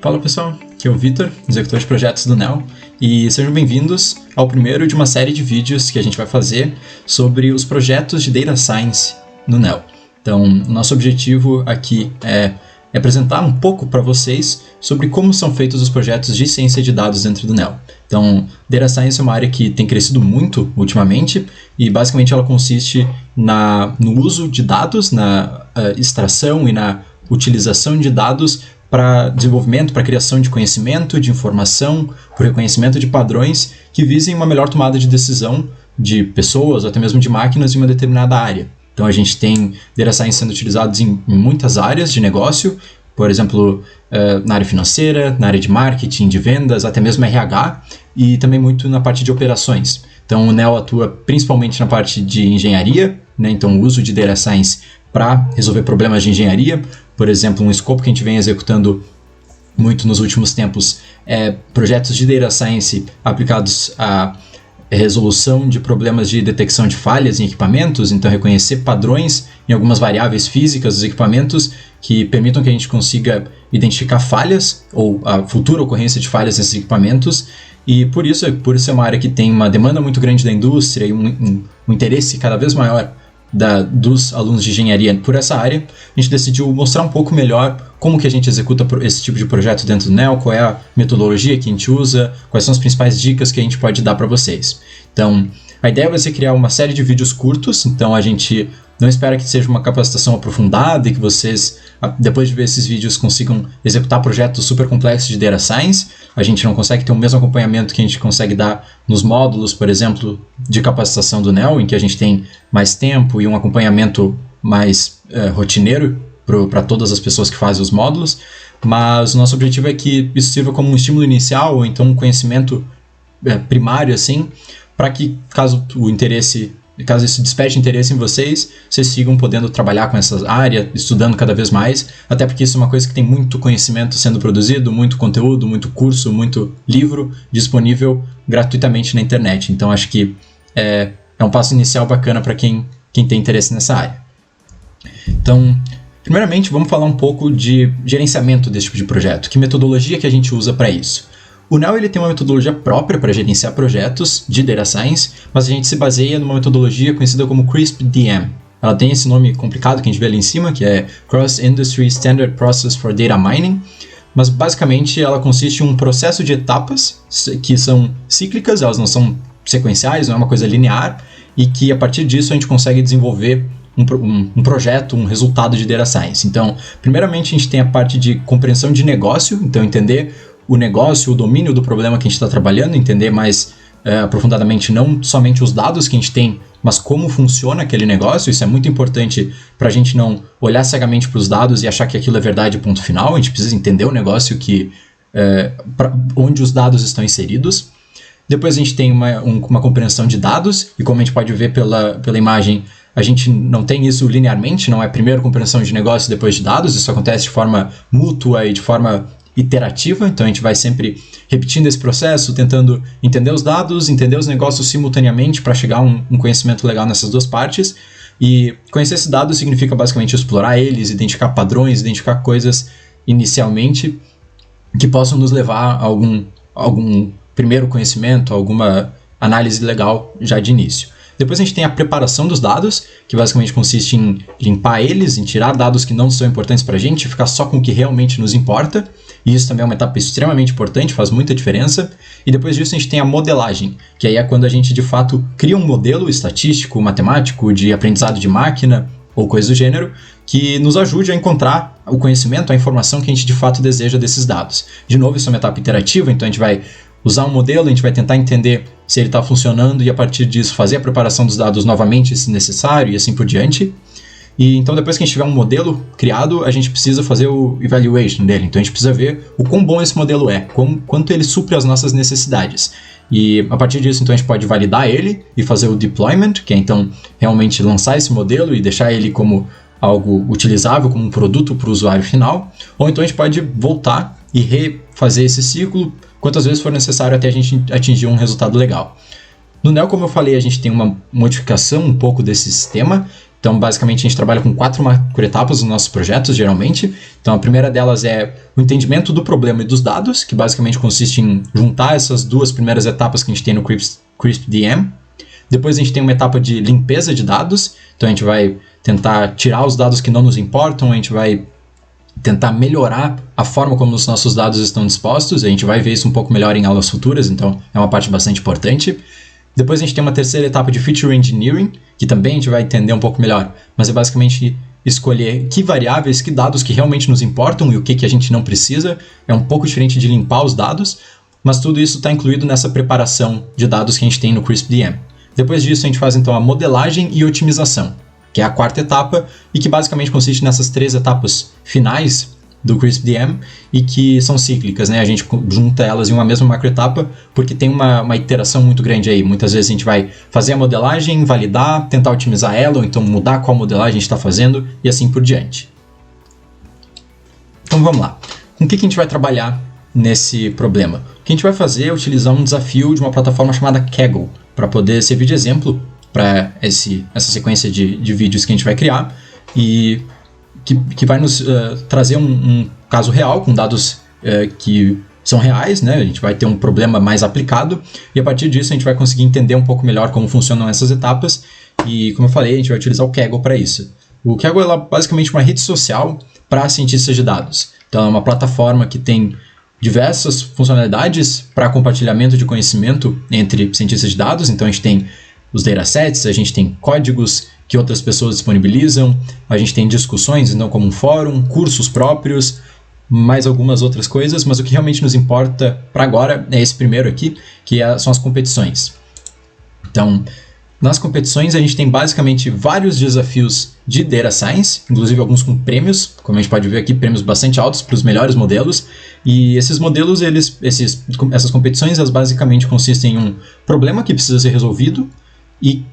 Fala pessoal, aqui é o Vitor, executor de projetos do Neo, e sejam bem-vindos ao primeiro de uma série de vídeos que a gente vai fazer sobre os projetos de Data Science no Neo. Então, o nosso objetivo aqui é apresentar um pouco para vocês sobre como são feitos os projetos de ciência de dados dentro do Neo. Então, Data Science é uma área que tem crescido muito ultimamente e basicamente ela consiste no uso de dados, na extração e na utilização de dados para desenvolvimento, para criação de conhecimento, de informação, para reconhecimento de padrões que visem uma melhor tomada de decisão de pessoas ou até mesmo de máquinas em uma determinada área. Então a gente tem Data Science sendo utilizados em muitas áreas de negócio, por exemplo, na área financeira, na área de marketing, de vendas, até mesmo RH, e também muito na parte de operações. Então o Neo atua principalmente na parte de engenharia, né? Então o uso de Data Science para resolver problemas de engenharia. Por exemplo, um escopo que a gente vem executando muito nos últimos tempos é projetos de Data Science aplicados à resolução de problemas de detecção de falhas em equipamentos, então reconhecer padrões em algumas variáveis físicas dos equipamentos que permitam que a gente consiga identificar falhas ou a futura ocorrência de falhas nesses equipamentos. E por isso é uma área que tem uma demanda muito grande da indústria e um interesse cada vez maior dos alunos de engenharia por essa área, a gente decidiu mostrar um pouco melhor como que a gente executa esse tipo de projeto dentro do Neo, qual é a metodologia que a gente usa, quais são as principais dicas que a gente pode dar para vocês. Então, a ideia vai ser criar uma série de vídeos curtos, então a gente não espera que seja uma capacitação aprofundada e que vocês, depois de ver esses vídeos, consigam executar projetos super complexos de Data Science. A gente não consegue ter o mesmo acompanhamento que a gente consegue dar nos módulos, por exemplo, de capacitação do Neo, em que a gente tem mais tempo e um acompanhamento mais rotineiro para todas as pessoas que fazem os módulos. Mas o nosso objetivo é que isso sirva como um estímulo inicial, ou então um conhecimento primário, assim, para que, caso isso desperte interesse em vocês sigam podendo trabalhar com essa área, estudando cada vez mais, até porque isso é uma coisa que tem muito conhecimento sendo produzido, muito conteúdo, muito curso, muito livro disponível gratuitamente na internet. Então acho que é um passo inicial bacana para quem tem interesse nessa área. Então, primeiramente, vamos falar um pouco de gerenciamento desse tipo de projeto, que metodologia que a gente usa para isso. O Neo ele tem uma metodologia própria para gerenciar projetos de Data Science, mas a gente se baseia numa metodologia conhecida como CRISP-DM. Ela tem esse nome complicado que a gente vê ali em cima, que é Cross Industry Standard Process for Data Mining, mas basicamente ela consiste em um processo de etapas que são cíclicas, elas não são sequenciais, não é uma coisa linear, e que a partir disso a gente consegue desenvolver um projeto, um resultado de Data Science. Então, primeiramente a gente tem a parte de compreensão de negócio, então entender o negócio, o domínio do problema que a gente está trabalhando, entender mais aprofundadamente não somente os dados que a gente tem, mas como funciona aquele negócio. Isso é muito importante para a gente não olhar cegamente para os dados e achar que aquilo é verdade, ponto final. A gente precisa entender o negócio onde os dados estão inseridos. Depois a gente tem uma compreensão de dados, e como a gente pode ver pela imagem, a gente não tem isso linearmente, não é primeiro compreensão de negócio, depois de dados. Isso acontece de forma mútua e de forma iterativa, então a gente vai sempre repetindo esse processo, tentando entender os dados, entender os negócios simultaneamente para chegar a um conhecimento legal nessas duas partes. E conhecer esses dados significa basicamente explorar eles, identificar padrões, identificar coisas inicialmente que possam nos levar a algum primeiro conhecimento, alguma análise legal já de início. Depois a gente tem a preparação dos dados, que basicamente consiste em limpar eles, em tirar dados que não são importantes para a gente, ficar só com o que realmente nos importa. E isso também é uma etapa extremamente importante, faz muita diferença. E depois disso a gente tem a modelagem, que aí é quando a gente de fato cria um modelo estatístico, matemático, de aprendizado de máquina ou coisa do gênero, que nos ajude a encontrar o conhecimento, a informação que a gente de fato deseja desses dados. De novo, isso é uma etapa iterativa, então a gente vai usar um modelo, a gente vai tentar entender se ele está funcionando e a partir disso fazer a preparação dos dados novamente se necessário e assim por diante. E então depois que a gente tiver um modelo criado, a gente precisa fazer o evaluation dele. Então a gente precisa ver o quão bom esse modelo é, quanto ele supre as nossas necessidades. E a partir disso então a gente pode validar ele e fazer o deployment, que é então realmente lançar esse modelo e deixar ele como algo utilizável, como um produto para o usuário final. Ou então a gente pode voltar e refazer esse ciclo quantas vezes for necessário até a gente atingir um resultado legal. No Neo, como eu falei, a gente tem uma modificação um pouco desse sistema, Então, basicamente, a gente trabalha com 4 macroetapas nos nossos projetos, geralmente. Então, a primeira delas é o entendimento do problema e dos dados, que basicamente consiste em juntar essas 2 primeiras etapas que a gente tem no CrispDM. Depois a gente tem uma etapa de limpeza de dados, então a gente vai tentar tirar os dados que não nos importam, a gente vai tentar melhorar a forma como os nossos dados estão dispostos, a gente vai ver isso um pouco melhor em aulas futuras, então é uma parte bastante importante. Depois a gente tem uma terceira etapa de Feature Engineering, que também a gente vai entender um pouco melhor, mas é basicamente escolher que variáveis, que dados que realmente nos importam e o que a gente não precisa. É um pouco diferente de limpar os dados, mas tudo isso está incluído nessa preparação de dados que a gente tem no CrispDM. Depois disso a gente faz então a modelagem e otimização, que é a 4ª etapa e que basicamente consiste nessas 3 etapas finais do CrispDM e que são cíclicas, né? A gente junta elas em uma mesma macroetapa porque tem uma iteração muito grande aí. Muitas vezes a gente vai fazer a modelagem, validar, tentar otimizar ela, ou então mudar qual modelagem a gente está fazendo e assim por diante. Então vamos lá. Com o que a gente vai trabalhar nesse problema? O que a gente vai fazer é utilizar um desafio de uma plataforma chamada Kaggle para poder servir de exemplo para essa sequência de vídeos que a gente vai criar e que vai nos trazer um caso real com dados que são reais, né? A gente vai ter um problema mais aplicado e a partir disso a gente vai conseguir entender um pouco melhor como funcionam essas etapas e, como eu falei, a gente vai utilizar o Kaggle para isso. O Kaggle é basicamente uma rede social para cientistas de dados. Então é uma plataforma que tem diversas funcionalidades para compartilhamento de conhecimento entre cientistas de dados. Então a gente tem os datasets, a gente tem códigos que outras pessoas disponibilizam, a gente tem discussões, então como um fórum, cursos próprios, mais algumas outras coisas, mas o que realmente nos importa para agora é esse primeiro aqui, que são as competições. Então, nas competições a gente tem basicamente vários desafios de Data Science, inclusive alguns com prêmios, como a gente pode ver aqui, prêmios bastante altos para os melhores modelos, e esses modelos, essas competições, elas basicamente consistem em um problema que precisa ser resolvido, e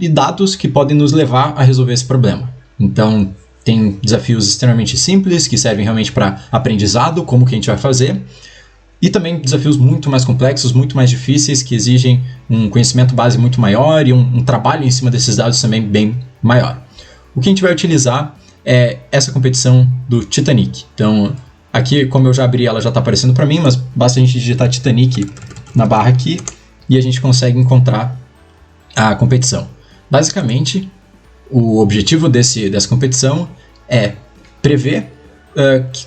dados que podem nos levar a resolver esse problema. Então, tem desafios extremamente simples, que servem realmente para aprendizado, como que a gente vai fazer, e também desafios muito mais complexos, muito mais difíceis, que exigem um conhecimento base muito maior e um trabalho em cima desses dados também bem maior. O que a gente vai utilizar é essa competição do Titanic. Então, aqui, como eu já abri, ela já está aparecendo para mim, mas basta a gente digitar Titanic na barra aqui e a gente consegue encontrar a competição. Basicamente, o objetivo dessa competição é prever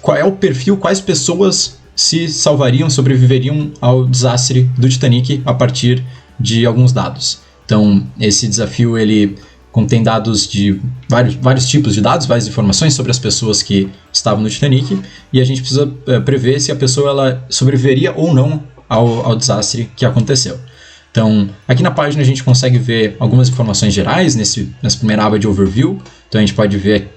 qual é o perfil, quais pessoas se salvariam, sobreviveriam ao desastre do Titanic a partir de alguns dados. Então, esse desafio ele contém dados de vários tipos de dados, várias informações sobre as pessoas que estavam no Titanic, e a gente precisa prever se a pessoa ela sobreviveria ou não ao desastre que aconteceu. Então, aqui na página a gente consegue ver algumas informações gerais nessa primeira aba de Overview. Então, a gente pode ver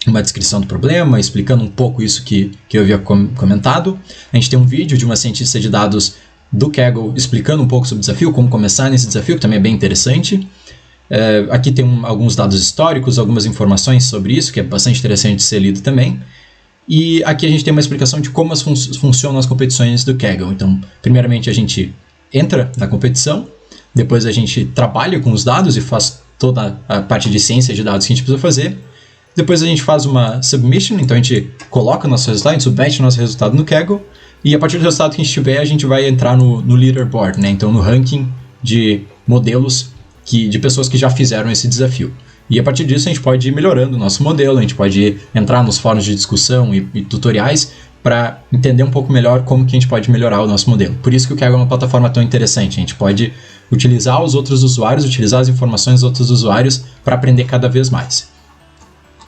uma descrição do problema, explicando um pouco isso que eu havia comentado. A gente tem um vídeo de uma cientista de dados do Kaggle explicando um pouco sobre o desafio, como começar nesse desafio, que também é bem interessante. Aqui tem alguns dados históricos, algumas informações sobre isso, que é bastante interessante de ser lido também. E aqui a gente tem uma explicação de como funcionam as competições do Kaggle. Então, primeiramente a gente entra na competição, depois a gente trabalha com os dados e faz toda a parte de ciência de dados que a gente precisa fazer. Depois a gente faz uma submission, então a gente coloca o nosso resultado, a gente submete o nosso resultado no Kaggle, e a partir do resultado que a gente tiver, a gente vai entrar no leaderboard, né? Então no ranking de modelos de pessoas que já fizeram esse desafio. E a partir disso a gente pode ir melhorando o nosso modelo, a gente pode entrar nos fóruns de discussão e tutoriais para entender um pouco melhor como que a gente pode melhorar o nosso modelo. Por isso que o Kaggle é uma plataforma tão interessante. A gente pode utilizar os outros usuários, utilizar as informações dos outros usuários para aprender cada vez mais.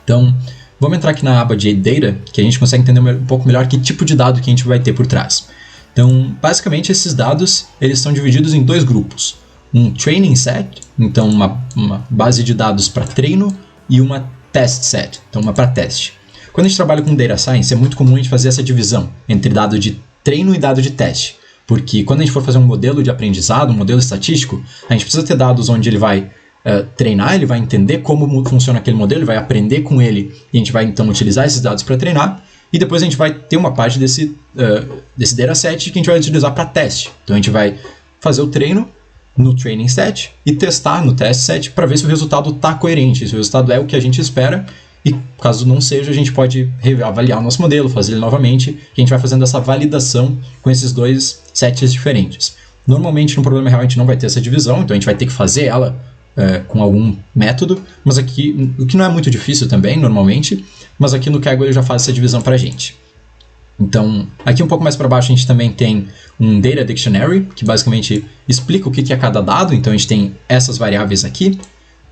Então, vamos entrar aqui na aba de Data, que a gente consegue entender um pouco melhor que tipo de dado que a gente vai ter por trás. Então, basicamente, esses dados eles são divididos em 2 grupos. Um training set, então uma base de dados para treino, e uma test set, então uma para teste. Quando a gente trabalha com Data Science, é muito comum a gente fazer essa divisão entre dado de treino e dado de teste. Porque quando a gente for fazer um modelo de aprendizado, um modelo estatístico, a gente precisa ter dados onde ele vai treinar, ele vai entender como funciona aquele modelo, ele vai aprender com ele, e a gente vai então utilizar esses dados para treinar, e depois a gente vai ter uma parte desse dataset que a gente vai utilizar para teste. Então a gente vai fazer o treino, no training set e testar no test set para ver se o resultado está coerente, se o resultado é o que a gente espera, e caso não seja, a gente pode avaliar o nosso modelo, fazer ele novamente, e a gente vai fazendo essa validação com esses dois sets diferentes. Normalmente no problema real a gente não vai ter essa divisão, então a gente vai ter que fazer ela com algum método, mas aqui, o que não é muito difícil também, normalmente, mas aqui no Kaggle ele já faz essa divisão para a gente. Então, aqui um pouco mais para baixo a gente também tem um Data Dictionary, que basicamente explica o que é cada dado. Então a gente tem essas variáveis aqui,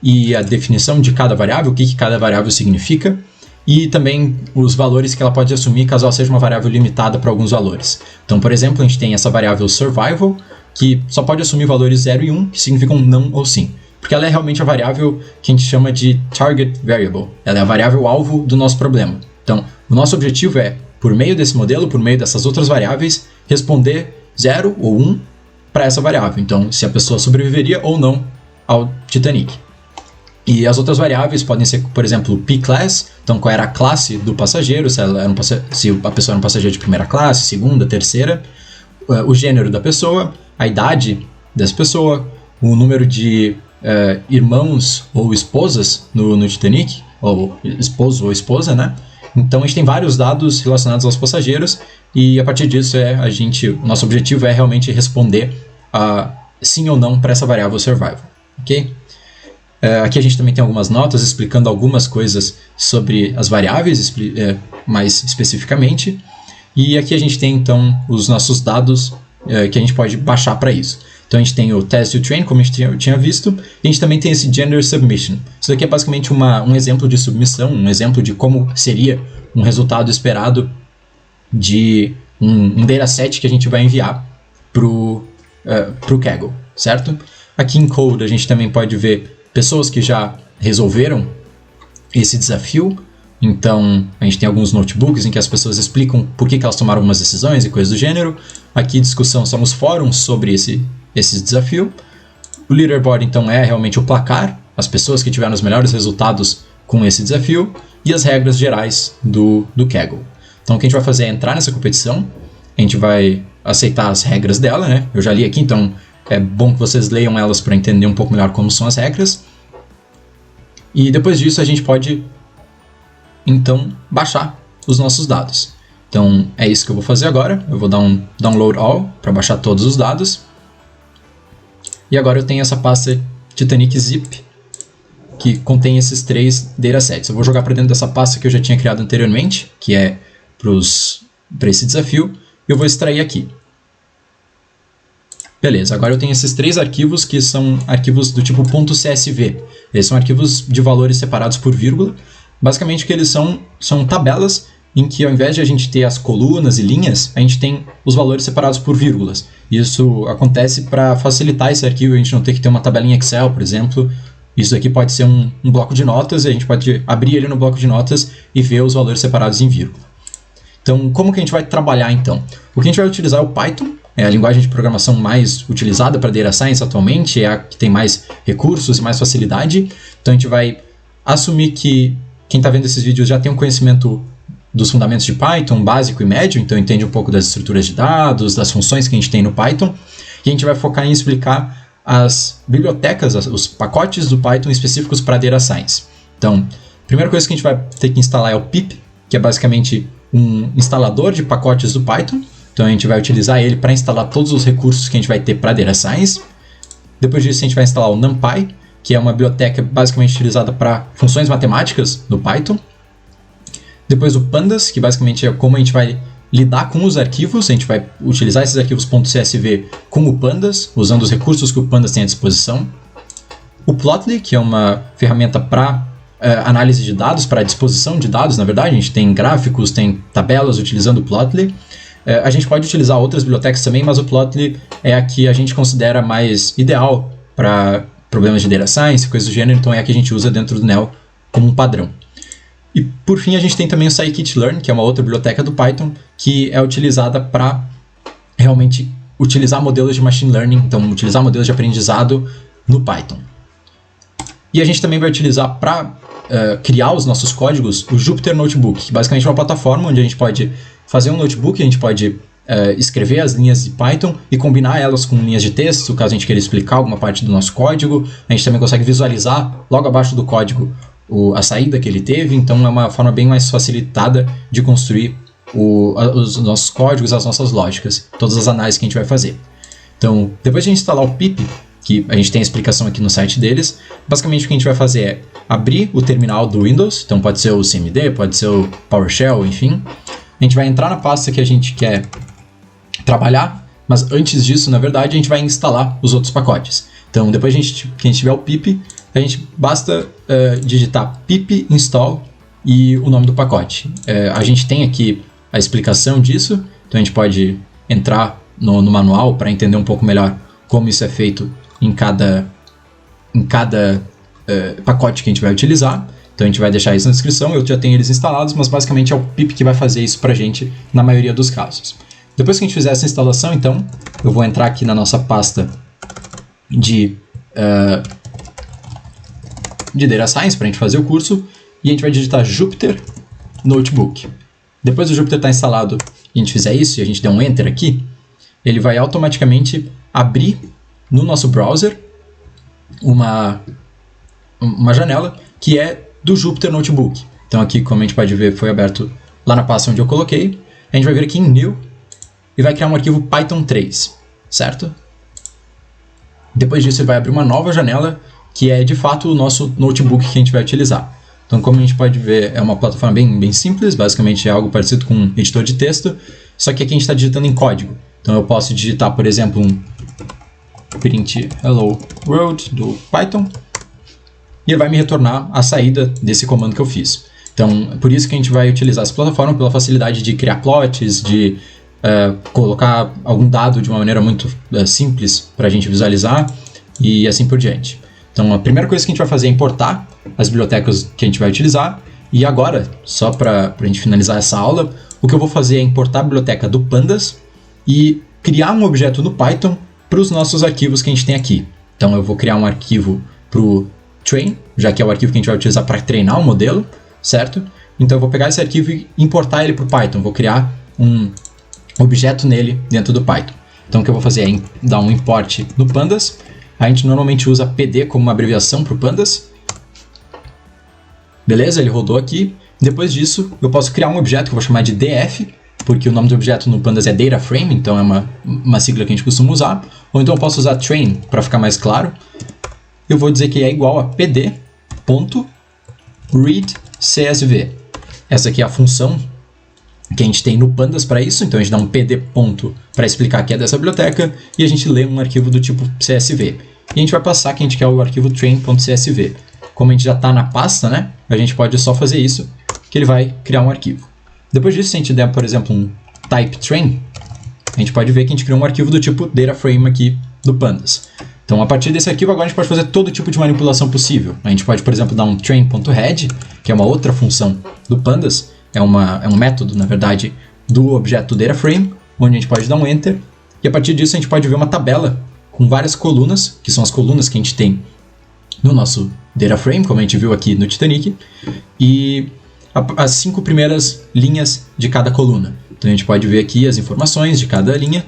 e a definição de cada variável, o que cada variável significa, e também os valores que ela pode assumir caso ela seja uma variável limitada para alguns valores. Então, por exemplo, a gente tem essa variável Survival, que só pode assumir valores 0 e 1, que significam não ou sim. Porque ela é realmente a variável que a gente chama de Target Variable. Ela é a variável alvo do nosso problema. Então, o nosso objetivo é, por meio desse modelo, por meio dessas outras variáveis, responder 0 ou 1 para essa variável. Então, se a pessoa sobreviveria ou não ao Titanic. E as outras variáveis podem ser, por exemplo, P-Class, então qual era a classe do passageiro, se a pessoa era um passageiro de primeira classe, segunda, terceira, o gênero da pessoa, a idade dessa pessoa, o número de irmãos ou esposas no Titanic, ou esposo ou esposa, né? Então a gente tem vários dados relacionados aos passageiros, e a partir disso nosso objetivo é realmente responder sim ou não para essa variável survival, ok? Aqui a gente também tem algumas notas explicando algumas coisas sobre as variáveis mais especificamente, e aqui a gente tem então os nossos dados que a gente pode baixar para isso. Então a gente tem o test e o train, como a gente tinha visto, e a gente também tem esse gender submission. Isso daqui é basicamente um exemplo de submissão, um exemplo de como seria um resultado esperado de um dataset que a gente vai enviar para o Kaggle, certo? Aqui em Code a gente também pode ver pessoas que já resolveram esse desafio. Então, a gente tem alguns notebooks em que as pessoas explicam por que elas tomaram algumas decisões e coisas do gênero. Aqui, discussão são os fóruns sobre esse desafio. O leaderboard, então, é realmente o placar, as pessoas que tiveram os melhores resultados com esse desafio, e as regras gerais do Kaggle. Então, o que a gente vai fazer é entrar nessa competição, a gente vai aceitar as regras dela, né? Eu já li aqui, então é bom que vocês leiam elas para entender um pouco melhor como são as regras. E depois disso a gente pode, então, baixar os nossos dados. Então é isso que eu vou fazer agora. Eu vou dar um download all para baixar todos os dados. E agora eu tenho essa pasta Titanic Zip que contém esses 3 datasets. Eu vou jogar para dentro dessa pasta que eu já tinha criado anteriormente, que é para esse desafio, e eu vou extrair aqui. Beleza, agora eu tenho esses 3 arquivos que são arquivos do tipo .csv. Eles são arquivos de valores separados por vírgula. Basicamente o que eles são tabelas em que, ao invés de a gente ter as colunas e linhas, a gente tem os valores separados por vírgulas. Isso acontece para facilitar esse arquivo, a gente não ter que ter uma tabelinha Excel, por exemplo. Isso aqui pode ser um bloco de notas, e a gente pode abrir ele no bloco de notas e ver os valores separados em vírgula. Então, como que a gente vai trabalhar então? O que a gente vai utilizar é o Python. É a linguagem de programação mais utilizada para Data Science atualmente, é a que tem mais recursos e mais facilidade. Então a gente vai assumir que quem está vendo esses vídeos já tem um conhecimento dos fundamentos de Python, básico e médio, então entende um pouco das estruturas de dados, das funções que a gente tem no Python, e a gente vai focar em explicar as bibliotecas, os pacotes do Python específicos para Data Science. Então, a primeira coisa que a gente vai ter que instalar é o pip, que é basicamente um instalador de pacotes do Python. Então a gente vai utilizar ele para instalar todos os recursos que a gente vai ter para Data Science. Depois disso a gente vai instalar o NumPy, que é uma biblioteca basicamente utilizada para funções matemáticas no Python. Depois o Pandas, que basicamente é como a gente vai lidar com os arquivos. A gente vai utilizar esses arquivos .csv com o Pandas, usando os recursos que o Pandas tem à disposição. O Plotly, que é uma ferramenta para análise de dados, para disposição de dados, na verdade. A gente tem gráficos, tem tabelas utilizando o Plotly. A gente pode utilizar outras bibliotecas também, mas o Plotly é a que a gente considera mais ideal para problemas de Data Science, coisas do gênero, então é a que a gente usa dentro do NEL como um padrão. E por fim a gente tem também o scikit-learn, que é uma outra biblioteca do Python, que é utilizada para realmente utilizar modelos de machine learning, então utilizar modelos de aprendizado no Python. E a gente também vai utilizar para criar os nossos códigos o Jupyter Notebook, que basicamente é uma plataforma onde a gente pode fazer um notebook, a gente pode escrever as linhas de Python e combinar elas com linhas de texto, caso a gente queira explicar alguma parte do nosso código. A gente também consegue visualizar logo abaixo do código a saída que ele teve, então é uma forma bem mais facilitada de construir os nossos códigos, as nossas lógicas, todas as análises que a gente vai fazer. Então, depois de instalar o pip, que a gente tem a explicação aqui no site deles, basicamente o que a gente vai fazer é abrir o terminal do Windows, então pode ser o CMD, pode ser o PowerShell, enfim. A gente vai entrar na pasta que a gente quer trabalhar, mas antes disso, na verdade, a gente vai instalar os outros pacotes. Então, depois que a gente tiver o pip, a gente basta digitar pip install e o nome do pacote. A gente tem aqui a explicação disso, então a gente pode entrar no manual para entender um pouco melhor como isso é feito em cada pacote que a gente vai utilizar. Então a gente vai deixar isso na descrição, eu já tenho eles instalados, mas basicamente é o pip que vai fazer isso para a gente na maioria dos casos. Depois que a gente fizer essa instalação, então, eu vou entrar aqui na nossa pasta de Data Science para a gente fazer o curso, e a gente vai digitar Jupyter Notebook. Depois do Jupyter estar instalado e a gente fizer isso, e a gente der um Enter aqui, ele vai automaticamente abrir no nosso browser uma janela que é do Jupyter Notebook. Então aqui, como a gente pode ver, foi aberto lá na pasta onde eu coloquei. A gente vai vir aqui em New e vai criar um arquivo Python 3, certo? Depois disso, ele vai abrir uma nova janela que é, de fato, o nosso notebook que a gente vai utilizar. Então, como a gente pode ver, é uma plataforma bem simples, basicamente é algo parecido com um editor de texto, só que aqui a gente está digitando em código. Então, eu posso digitar, por exemplo, um print hello world do Python, e ele vai me retornar a saída desse comando que eu fiz. Então, por isso que a gente vai utilizar essa plataforma, pela facilidade de criar plots, de colocar algum dado de uma maneira muito simples para a gente visualizar e assim por diante. Então, a primeira coisa que a gente vai fazer é importar as bibliotecas que a gente vai utilizar. E agora, só para a gente finalizar essa aula, o que eu vou fazer é importar a biblioteca do Pandas e criar um objeto no Python para os nossos arquivos que a gente tem aqui. Então, eu vou criar um arquivo para o train, já que é o arquivo que a gente vai utilizar para treinar o modelo, certo? Então, eu vou pegar esse arquivo e importar ele para o Python. Vou criar um objeto nele dentro do Python. Então, o que eu vou fazer é dar um import no Pandas. A gente normalmente usa PD como uma abreviação para o Pandas. Beleza, ele rodou aqui. Depois disso, eu posso criar um objeto que eu vou chamar de DF, porque o nome do objeto no Pandas é Data Frame, então é uma sigla que a gente costuma usar. Ou então eu posso usar train, para ficar mais claro. Eu vou dizer que é igual a pd.readcsv. Essa aqui é a função que a gente tem no Pandas para isso, então a gente dá um pd ponto para explicar que é dessa biblioteca e a gente lê um arquivo do tipo CSV. E a gente vai passar que a gente quer o arquivo train.csv. Como a gente já está na pasta, né, a gente pode só fazer isso, que ele vai criar um arquivo. Depois disso, se a gente der, por exemplo, um type train, a gente pode ver que a gente criou um arquivo do tipo dataframe aqui do Pandas. Então, a partir desse arquivo, agora a gente pode fazer todo tipo de manipulação possível. A gente pode, por exemplo, dar um train.head, que é uma outra função do Pandas, é um método, na verdade, do objeto dataframe, onde a gente pode dar um enter, e a partir disso a gente pode ver uma tabela com várias colunas, que são as colunas que a gente tem no nosso dataframe, como a gente viu aqui no Titanic, e as 5 primeiras linhas de cada coluna. Então a gente pode ver aqui as informações de cada linha,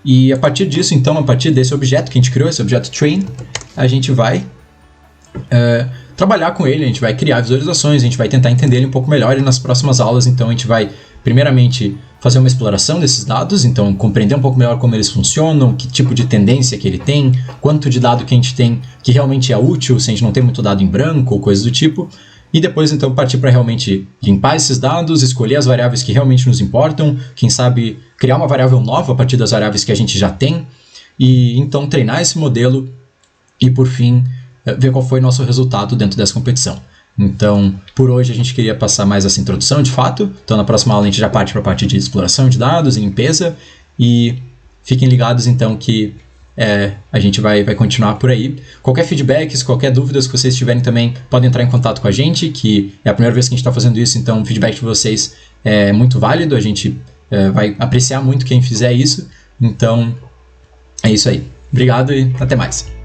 e a partir disso, então, a partir desse objeto que a gente criou, esse objeto train, a gente vai trabalhar com ele, a gente vai criar visualizações, a gente vai tentar entender ele um pouco melhor, e nas próximas aulas, então, a gente vai, primeiramente, fazer uma exploração desses dados, então, compreender um pouco melhor como eles funcionam, que tipo de tendência que ele tem, quanto de dado que a gente tem que realmente é útil, se a gente não tem muito dado em branco ou coisas do tipo, e depois, então, partir para realmente limpar esses dados, escolher as variáveis que realmente nos importam, quem sabe criar uma variável nova a partir das variáveis que a gente já tem, e então treinar esse modelo e, por fim, ver qual foi o nosso resultado dentro dessa competição. Então, por hoje a gente queria passar mais essa introdução, de fato. Então, na próxima aula a gente já parte para a parte de exploração de dados e limpeza. E fiquem ligados, então, que a gente vai continuar por aí. Qualquer feedback, qualquer dúvidas que vocês tiverem também, podem entrar em contato com a gente, que é a primeira vez que a gente está fazendo isso, então o feedback de vocês é muito válido. A gente vai apreciar muito quem fizer isso. Então, é isso aí. Obrigado e até mais.